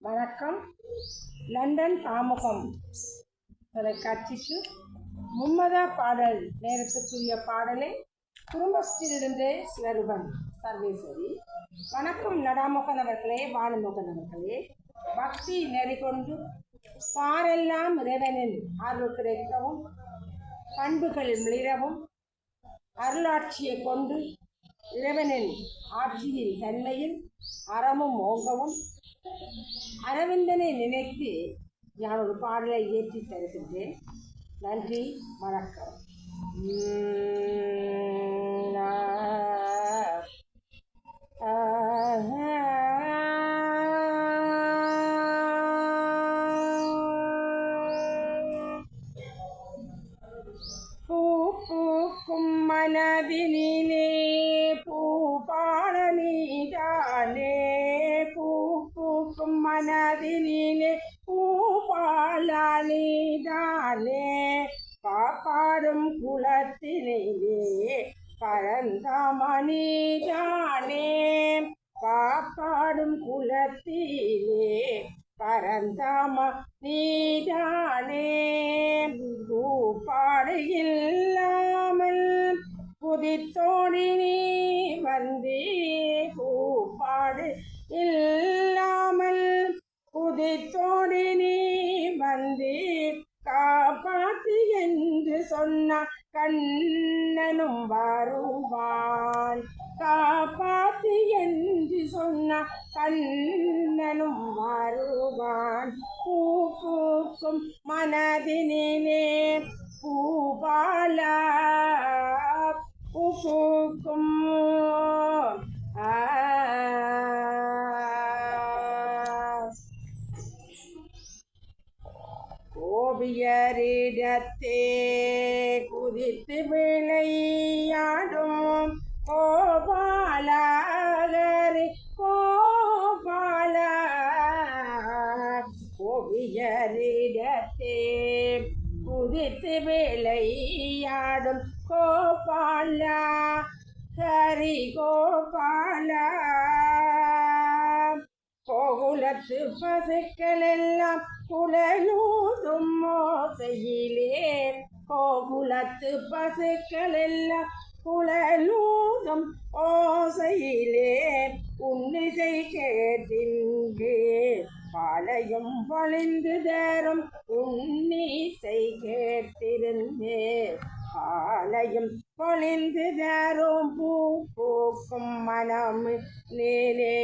வணக்கம். லண்டன் ஆமுகம் தொலைக்காட்சிக்கு மும்மத பாடல் நேரத்துக்குரிய பாடலை குடும்பத்திலிருந்து சிவருபன் சர்வேஸ்வரி. வணக்கம் நடாமுகன் அவர்களே, பானுமுகன் அவர்களே. பக்தி நெறி கொண்டு பாரெல்லாம் இறைவனின் அருள் கிடைக்கவும், பண்புகள் மிளிரவும், அருளாட்சியை கொண்டு இறைவனின் ஆட்சியின் தன்மையில் அறமும் ஓங்கவும் அரவிந்தனை நினைத்து நான் ஒரு பாடலை ஏற்றி தருகின்றேன். நன்றி, வணக்கம். பூ பூக்கும் மனதினிலே பூபாலனிதானே, பூ பூக்கும் மனதினிலே பூபாலனிதானே, பாப்பாடும் குலத்தினிலே பரந்தாமணிதானே, பாப்பாடும் குலத்திலே பரந்தாம நீதானே, பூப்பாடு இல்லாமல் புதித்தோடி நீ வந்தே, பூப்பாடு இல்லாமல் புதித்தோடி நீ வந்தே, காப்பாத்து என்று சொன்ன கண்ணனும் வருவான், காப்பாத்து என்று சொன்ன கண்ணனும் வருவான். பூ பூக்கும் மனதினிலே பூபால பூ பூக்கும் கோபியரிடத்தே குதித்து விளையாடும் கோபாலகரி கோபால, கோபியரிடத்தே குதித்து விளையாடும் கோபால ஹரி கோபால, கோகுலத்து பசுக்கள் எல்லாம் குழலூதும் மோசையிலே, கோகுலத்து பசுக்கள் எல்லாம் குழலூதும் ஓசையிலே, உன்னிசை கேட்டின்றே பாலையும் பொழிந்து தரும், உன்னிசை கேட்டிருந்தே பாலையும் பொழிந்து தரும். பூ பூக்கும் மனம் நீலே